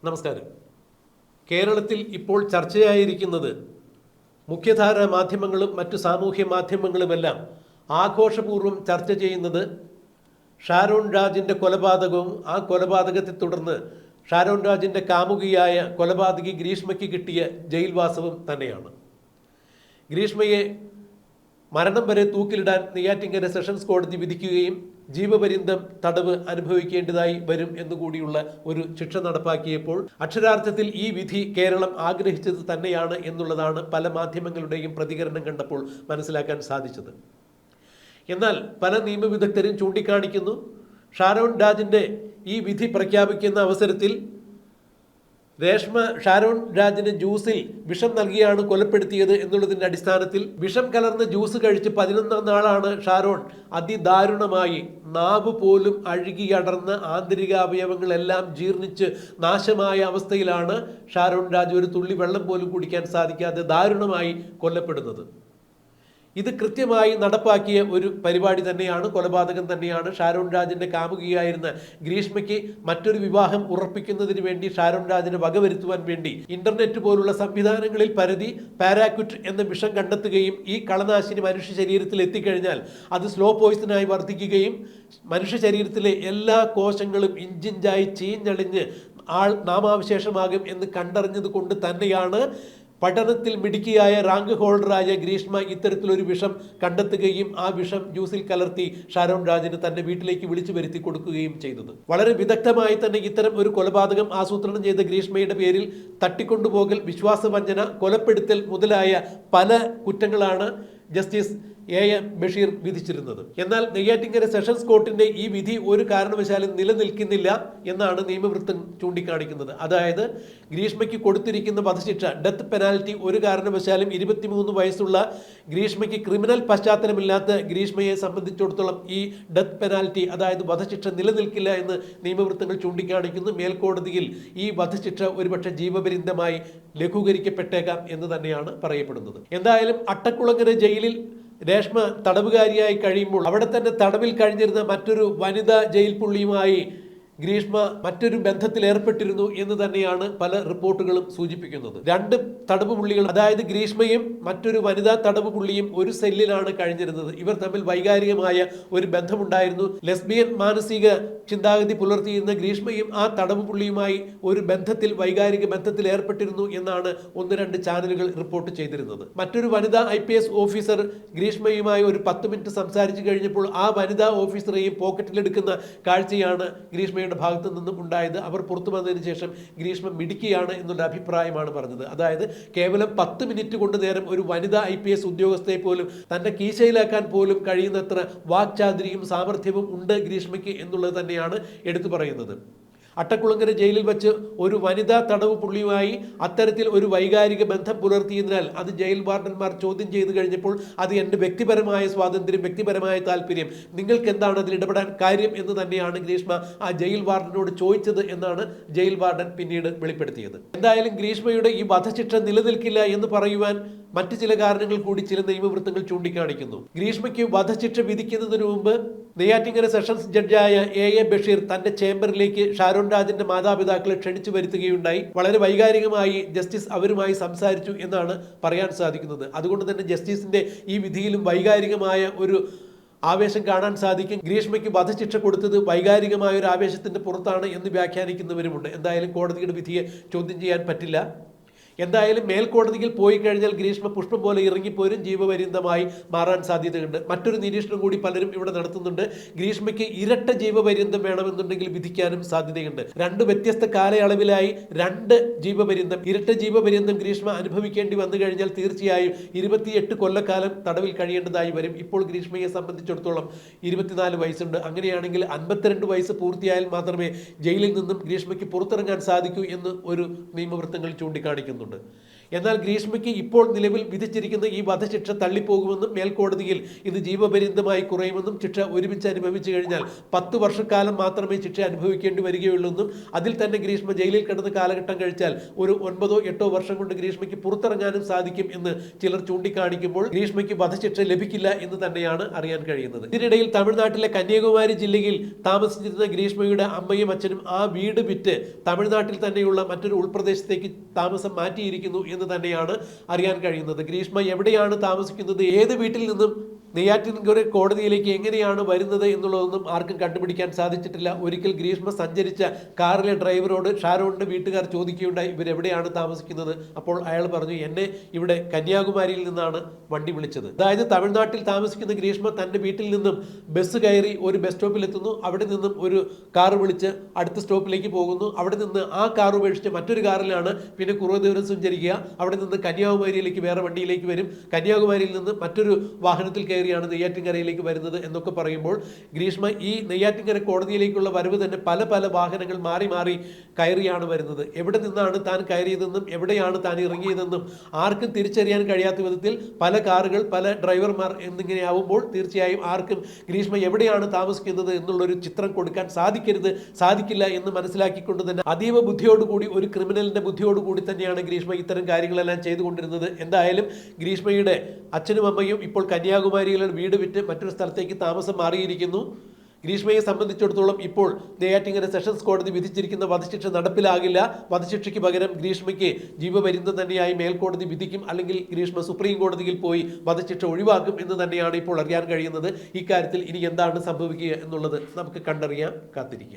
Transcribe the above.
നമസ്കാരം. കേരളത്തിൽ ഇപ്പോൾ ചർച്ചയായിരിക്കുന്നത് മുഖ്യധാര മാധ്യമങ്ങളും മറ്റു സാമൂഹ്യ മാധ്യമങ്ങളുമെല്ലാം ആഘോഷപൂർവ്വം ചർച്ച ചെയ്യുന്നത് ഷാരോൺ രാജിൻ്റെ കൊലപാതകവും ആ കൊലപാതകത്തെ തുടർന്ന് ഷാരോൺ രാജിൻ്റെ കാമുകിയായ കൊലപാതകി ഗ്രീഷ്മയ്ക്ക് കിട്ടിയ ജയിൽവാസവും തന്നെയാണ്. ഗ്രീഷ്മയെ മരണം വരെ തൂക്കിലിടാൻ നെയ്യാറ്റിൻകര സെഷൻസ് കോടതി വിധിക്കുകയും ജീവപര്യന്തം തടവ് അനുഭവിക്കേണ്ടതായി വരും എന്നുകൂടിയുള്ള ഒരു ശിക്ഷ നടപ്പാക്കിയപ്പോൾ അക്ഷരാർത്ഥത്തിൽ ഈ വിധി കേരളം ആഗ്രഹിച്ചത് തന്നെയാണ് എന്നുള്ളതാണ് പല മാധ്യമങ്ങളുടെയും പ്രതികരണം കണ്ടപ്പോൾ മനസ്സിലാക്കാൻ സാധിച്ചത്. എന്നാൽ പല നിയമവിദഗ്ധരും ചൂണ്ടിക്കാണിക്കുന്നു, ഷാരോൺ രാജിൻ്റെ ഈ വിധി പ്രഖ്യാപിക്കുന്ന അവസരത്തിൽ ഷാരോൺ രാജിന് ജ്യൂസിൽ വിഷം നൽകിയാണ് കൊലപ്പെടുത്തിയത് എന്നുള്ളതിൻ്റെ അടിസ്ഥാനത്തിൽ വിഷം കലർന്ന ജ്യൂസ് കഴിച്ച് 11ാം നാളാണ് ഷാരോൺ അതിദാരുണമായി നാവ് പോലും അഴുകിയടർന്ന് ആന്തരികാവയവങ്ങളെല്ലാം ജീർണിച്ച് നാശമായ അവസ്ഥയിലാണ് ഷാരോൺ രാജ് ഒരു തുള്ളി വെള്ളം പോലും കുടിക്കാൻ സാധിക്കാതെ ദാരുണമായി കൊല്ലപ്പെടുന്നത്. ഇത് കൃത്യമായി നടപ്പാക്കിയ ഒരു പരിപാടി തന്നെയാണ്, കൊലപാതകം തന്നെയാണ്. ഷാരോൺ രാജിൻ്റെ കാമുകിയായിരുന്ന ഗ്രീഷ്മയ്ക്ക് മറ്റൊരു വിവാഹം ഉറപ്പിക്കുന്നതിന് വേണ്ടി ഷാരോൺ രാജിനെ വകവരുത്തുവാൻ വേണ്ടി ഇന്റർനെറ്റ് പോലുള്ള സംവിധാനങ്ങളിൽ പരതി പാരാക്വിറ്റ് എന്ന വിഷം കണ്ടെത്തുകയും ഈ കളനാശിനി മനുഷ്യ ശരീരത്തിൽ എത്തിക്കഴിഞ്ഞാൽ അത് സ്ലോ പോയിസനായി വർദ്ധിക്കുകയും മനുഷ്യ ശരീരത്തിലെ എല്ലാ കോശങ്ങളും ഇഞ്ചിഞ്ചായി ചീഞ്ഞളിഞ്ഞ് നാമാവശേഷമാകും എന്ന് കണ്ടറിഞ്ഞത് കൊണ്ട് തന്നെയാണ് പഠനത്തിൽ മിടുക്കിയായ റാങ്ക് ഹോൾഡറായ ഗ്രീഷ്മ ഇത്തരത്തിലൊരു വിഷം കണ്ടെത്തുകയും ആ വിഷം ജ്യൂസിൽ കലർത്തി ഷാരോൺ രാജിന് തന്റെ വീട്ടിലേക്ക് വിളിച്ചു വരുത്തി കൊടുക്കുകയും ചെയ്തത്. വളരെ വിദഗ്ധമായി തന്നെ ഇത്തരം ഒരു കൊലപാതകം ആസൂത്രണം ചെയ്ത ഗ്രീഷ്മയുടെ പേരിൽ തട്ടിക്കൊണ്ടുപോകൽ, വിശ്വാസവഞ്ചന, കൊലപ്പെടുത്തൽ മുതലായ പല കുറ്റങ്ങളാണ് ജസ്റ്റിസ് A.M. ബഷീർ വിധിച്ചിരുന്നത്. എന്നാൽ നെയ്യാറ്റിൻകര സെഷൻസ് കോർട്ടിന്റെ ഈ വിധി ഒരു കാരണവശാലും നിലനിൽക്കുന്നില്ല എന്നാണ് നിയമവൃത്തം ചൂണ്ടിക്കാണിക്കുന്നത്. അതായത് ഗ്രീഷ്മയ്ക്ക് കൊടുത്തിരിക്കുന്ന വധശിക്ഷ, ഡെത്ത് പെനാൽറ്റി, ഒരു കാരണവശാലും 23 വയസ്സുള്ള ഗ്രീഷ്മയ്ക്ക് ക്രിമിനൽ പശ്ചാത്തലമില്ലാത്ത ഗ്രീഷ്മയെ സംബന്ധിച്ചിടത്തോളം ഈ ഡെത്ത് പെനാൽറ്റി, അതായത് വധശിക്ഷ നിലനിൽക്കില്ല എന്ന് നിയമവൃത്തങ്ങൾ ചൂണ്ടിക്കാണിക്കുന്നു. മേൽക്കോടതിയിൽ ഈ വധശിക്ഷ ഒരുപക്ഷെ ജീവപര്യന്തമായി ലഘൂകരിക്കപ്പെട്ടേക്കാം എന്ന് തന്നെയാണ് പറയപ്പെടുന്നത്. എന്തായാലും അട്ടക്കുളങ്ങര ജയിലിൽ രേഷ്മ തടവുകാരിയായി കഴിയുമ്പോൾ അവിടെ തന്നെ തടവിൽ കഴിഞ്ഞിരുന്ന മറ്റൊരു വനിതാ ജയിൽ പുള്ളിയുമായി ഗ്രീഷ്മ മറ്റൊരു ബന്ധത്തിൽ ഏർപ്പെട്ടിരുന്നു എന്ന് തന്നെയാണ് പല റിപ്പോർട്ടുകളും സൂചിപ്പിക്കുന്നത്. 2 തടവ് പുള്ളികൾ, അതായത് ഗ്രീഷ്മയും മറ്റൊരു വനിതാ തടവ് പുള്ളിയും ഒരു സെല്ലിലാണ് കഴിഞ്ഞിരുന്നത്. ഇവർ തമ്മിൽ വൈകാരികമായ ഒരു ബന്ധമുണ്ടായിരുന്നു. ലെസ്ബിയൻ മാനസിക ചിന്താഗതി പുലർത്തിയിരുന്ന ഗ്രീഷ്മയും ആ തടവ് പുള്ളിയുമായി ഒരു ബന്ധത്തിൽ, വൈകാരിക ബന്ധത്തിൽ ഏർപ്പെട്ടിരുന്നു എന്നാണ് 1-2 ചാനലുകൾ റിപ്പോർട്ട് ചെയ്തിരുന്നത്. മറ്റൊരു വനിതാ IPS ഓഫീസർ ഗ്രീഷ്മയുമായി ഒരു 10 മിനിറ്റ് സംസാരിച്ചു കഴിഞ്ഞപ്പോൾ ആ വനിതാ ഓഫീസറെയും പോക്കറ്റിലെടുക്കുന്ന കാഴ്ചയാണ് ഗ്രീഷ്മയുടെ ഭാഗത്തു നിന്നും ഉണ്ടായത്. അവർ പുറത്തു വന്നതിന് ശേഷം ഗ്രീഷ്മ മിടുക്കിയാണ് എന്നുള്ള അഭിപ്രായമാണ് പറഞ്ഞത്. അതായത് കേവലം 10 മിനിറ്റ് കൊണ്ട് നേരം ഒരു വനിതാ IPS ഉദ്യോഗസ്ഥയെ പോലും തന്റെ കീശയിലാക്കാൻ പോലും കഴിയുന്നത്ര വാക്ചാതുരിയും സാമർഥ്യവും ഉണ്ട് ഗ്രീഷ്മയ്ക്ക് എന്നുള്ളത് തന്നെയാണ് എടുത്തു പറയുന്നത്. അട്ടക്കുളങ്ങര ജയിലിൽ വെച്ച് ഒരു വനിതാ തടവ് പുള്ളിയുമായി അത്തരത്തിൽ ഒരു വൈകാരിക ബന്ധം പുലർത്തിയതിനാൽ അത് ജയിൽ വാർഡന്മാർ ചോദ്യം ചെയ്തു കഴിഞ്ഞപ്പോൾ അത് എൻ്റെ വ്യക്തിപരമായ സ്വാതന്ത്ര്യം, വ്യക്തിപരമായ താല്പര്യം, നിങ്ങൾക്ക് എന്താണ് അതിൽ ഇടപെടാൻ കാര്യം എന്ന് തന്നെയാണ് ഗ്രീഷ്മ ആ ജയിൽ വാർഡനോട് ചോദിച്ചത് എന്നാണ് ജയിൽ വാർഡൻ പിന്നീട് വെളിപ്പെടുത്തിയത്. എന്തായാലും ഗ്രീഷ്മയുടെ ഈ വധശിക്ഷ നിലനിൽക്കില്ല എന്ന് പറയുവാൻ മറ്റു ചില കാരണങ്ങൾ കൂടി ചില നിയമവൃത്തങ്ങൾ ചൂണ്ടിക്കാണിക്കുന്നു. ഗ്രീഷ്മയ്ക്ക് വധശിക്ഷ വിധിക്കുന്നതിന് മുമ്പ് നെയ്യാറ്റിൻകര സെഷൻസ് ജഡ്ജായ A.A. ബഷീർ തന്റെ ചേംബറിലേക്ക് ഷാരോൺ രാജിന്റെ മാതാപിതാക്കളെ ക്ഷണിച്ചു വരുത്തുകയുണ്ടായി. വളരെ വൈകാരികമായി ജസ്റ്റിസ് അവരുമായി സംസാരിച്ചു എന്നാണ് പറയാൻ സാധിക്കുന്നത്. അതുകൊണ്ട് തന്നെ ജസ്റ്റിസിന്റെ ഈ വിധിയിലും വൈകാരികമായ ഒരു ആവേശം കാണാൻ സാധിക്കും. ഗ്രീഷ്മയ്ക്ക് വധശിക്ഷ കൊടുത്തത് വൈകാരികമായ ഒരു ആവേശത്തിന്റെ പുറത്താണ് എന്ന് വ്യാഖ്യാനിക്കുന്നവരുമുണ്ട്. എന്തായാലും കോടതിയുടെ വിധിയെ ചോദ്യം ചെയ്യാൻ പറ്റില്ല. എന്തായാലും മേൽക്കോടതിയിൽ പോയി കഴിഞ്ഞാൽ ഗ്രീഷ്മ പുഷ്പം പോലെ ഇറങ്ങിപ്പോരും, ജീവപര്യന്തമായി മാറാൻ സാധ്യതയുണ്ട്. മറ്റൊരു നിരീക്ഷണം കൂടി പലരും ഇവിടെ നടത്തുന്നുണ്ട്. ഗ്രീഷ്മയ്ക്ക് ഇരട്ട ജീവപര്യന്തം വേണമെന്നുണ്ടെങ്കിൽ വിധിക്കാനും സാധ്യതയുണ്ട്. 2 വ്യത്യസ്ത കാലയളവിലായി 2 ജീവപര്യന്തം, ഇരട്ട ജീവപര്യന്തം ഗ്രീഷ്മ അനുഭവിക്കേണ്ടി വന്നു കഴിഞ്ഞാൽ തീർച്ചയായും 28 കൊല്ലക്കാലം തടവിൽ കഴിയേണ്ടതായി വരും. ഇപ്പോൾ ഗ്രീഷ്മയെ സംബന്ധിച്ചിടത്തോളം 24 വയസ്സുണ്ട്. അങ്ങനെയാണെങ്കിൽ 52 വയസ്സ് പൂർത്തിയായാൽ മാത്രമേ ജയിലിൽ നിന്നും ഗ്രീഷ്മയ്ക്ക് പുറത്തിറങ്ങാൻ സാധിക്കൂ എന്ന് ഒരു നിയമവൃത്തങ്ങൾ ചൂണ്ടിക്കാണിക്കുന്നുണ്ട്. എന്നാൽ ഗ്രീഷ്മയ്ക്ക് ഇപ്പോൾ നിലവിൽ വിധിച്ചിരിക്കുന്ന ഈ വധശിക്ഷ തള്ളിപ്പോകുമെന്നും മേൽക്കോടതിയിൽ ഇത് ജീവപര്യന്തമായി കുറയുമെന്നും ശിക്ഷ ഒരുമിച്ച് അനുഭവിച്ചു കഴിഞ്ഞാൽ 10 വർഷക്കാലം മാത്രമേ ശിക്ഷ അനുഭവിക്കേണ്ടി വരികയുള്ളൂവെന്നും അതിൽ തന്നെ ഗ്രീഷ്മ ജയിലിൽ കിടന്ന് കാലഘട്ടം കഴിച്ചാൽ ഒരു 9-8 വർഷം കൊണ്ട് ഗ്രീഷ്മയ്ക്ക് പുറത്തിറങ്ങാനും സാധിക്കും എന്ന് ചിലർ ചൂണ്ടിക്കാണിക്കുമ്പോൾ ഗ്രീഷ്മയ്ക്ക് വധശിക്ഷ ലഭിക്കില്ല എന്ന് തന്നെയാണ് അറിയാൻ കഴിയുന്നത്. ഇതിനിടയിൽ തമിഴ്നാട്ടിലെ കന്യാകുമാരി ജില്ലയിൽ താമസിച്ചിരുന്ന ഗ്രീഷ്മയുടെ അമ്മയും അച്ഛനും ആ വീട് വിറ്റ് തമിഴ്നാട്ടിൽ തന്നെയുള്ള മറ്റൊരു ഉൾപ്രദേശത്തേക്ക് താമസം മാറ്റിയിരിക്കുന്നു എന്ന് തന്നെയാണ് അറിയാൻ കഴിയുന്നത്. ഗ്രീഷ്മ എവിടെയാണ് താമസിക്കുന്നത്, ഏത് വീട്ടിൽ നിന്നും നെയ്യാറ്റിൻകര കോടതിയിലേക്ക് എങ്ങനെയാണ് വരുന്നത് എന്നുള്ളതൊന്നും ആർക്കും കണ്ടുപിടിക്കാൻ സാധിച്ചിട്ടില്ല. ഒരിക്കൽ ഗ്രീഷ്മ സഞ്ചരിച്ച കാറിലെ ഡ്രൈവറോട് ഷാരോണിന്റെ വീട്ടുകാർ ചോദിക്കുകയുണ്ടായി ഇവരെവിടെയാണ് താമസിക്കുന്നത്. അപ്പോൾ അയാൾ പറഞ്ഞു, എന്നെ ഇവിടെ കന്യാകുമാരിയിൽ നിന്നാണ് വണ്ടി വിളിച്ചത്. അതായത് തമിഴ്നാട്ടിൽ താമസിക്കുന്ന ഗ്രീഷ്മ തൻ്റെ വീട്ടിൽ നിന്നും ബസ് കയറി ഒരു ബസ് സ്റ്റോപ്പിലെത്തുന്നു. അവിടെ നിന്നും ഒരു കാർ വിളിച്ച് അടുത്ത സ്റ്റോപ്പിലേക്ക് പോകുന്നു. അവിടെ നിന്ന് ആ കാർ ഉപേക്ഷിച്ച് മറ്റൊരു കാറിലാണ് പിന്നെ കുറേ ദൂരം സഞ്ചരിക്കുക. അവിടെ നിന്ന് കന്യാകുമാരിയിലേക്ക് വേറെ വണ്ടിയിലേക്ക് വരും. കന്യാകുമാരിയിൽ നിന്ന് മറ്റൊരു വാഹനത്തിൽ കയറിയാണ് നെയ്യാറ്റിൻകരയിലേക്ക് വരുന്നത് എന്നൊക്കെ പറയുമ്പോൾ ഗ്രീഷ്മ ഈ നെയ്യാറ്റിൻകര കോടതിയിലേക്കുള്ള വരവ് തന്നെ പല പല വാഹനങ്ങൾ മാറി മാറി കയറിയാണ് വരുന്നത്. എവിടെ നിന്നാണ് താൻ കയറിയതെന്നും എവിടെയാണ് താൻ ഇറങ്ങിയതെന്നും ആർക്കും തിരിച്ചറിയാൻ കഴിയാത്ത വിധത്തിൽ പല കാറുകൾ, പല ഡ്രൈവർമാർ എന്നിങ്ങനെ ആവുമ്പോൾ തീർച്ചയായും ആർക്കും ഗ്രീഷ്മ എവിടെയാണ് താമസിക്കുന്നത് എന്നുള്ളൊരു ചിത്രം കൊടുക്കാൻ സാധിക്കില്ല എന്ന് മനസ്സിലാക്കിക്കൊണ്ട് തന്നെ അതീവ ബുദ്ധിയോടുകൂടി, ഒരു ക്രിമിനലിന്റെ ബുദ്ധിയോടുകൂടി തന്നെയാണ് ഗ്രീഷ്മ ഇത്തരം കാര്യങ്ങളെല്ലാം ചെയ്തുകൊണ്ടിരുന്നത്. എന്തായാലും ഗ്രീഷ്മയുടെ അച്ഛനും അമ്മയും ഇപ്പോൾ കന്യാകുമാരിയിലെ വീട് വിറ്റ് മറ്റൊരു സ്ഥലത്തേക്ക് താമസം മാറിയിരിക്കുന്നു. ഗ്രീഷ്മയെ സംബന്ധിച്ചിടത്തോളം ഇപ്പോൾ നെയ്യാറ്റിൻകര സെഷൻസ് കോടതി വിധിച്ചിരിക്കുന്ന വധശിക്ഷ നടപ്പിലാകില്ല. വധശിക്ഷയ്ക്ക് പകരം ഗ്രീഷ്മയ്ക്ക് ജീവപര്യന്തം തന്നെയായി മേൽക്കോടതി വിധിക്കും. അല്ലെങ്കിൽ ഗ്രീഷ്മ സുപ്രീം കോടതിയിൽ പോയി വധശിക്ഷ ഒഴിവാക്കും എന്ന് തന്നെയാണ് ഇപ്പോൾ അറിയാൻ കഴിയുന്നത്. ഇക്കാര്യത്തിൽ ഇനി എന്താണ് സംഭവിക്കുക എന്നുള്ളത് നമുക്ക് കണ്ടറിയാം, കാത്തിരിക്കാം.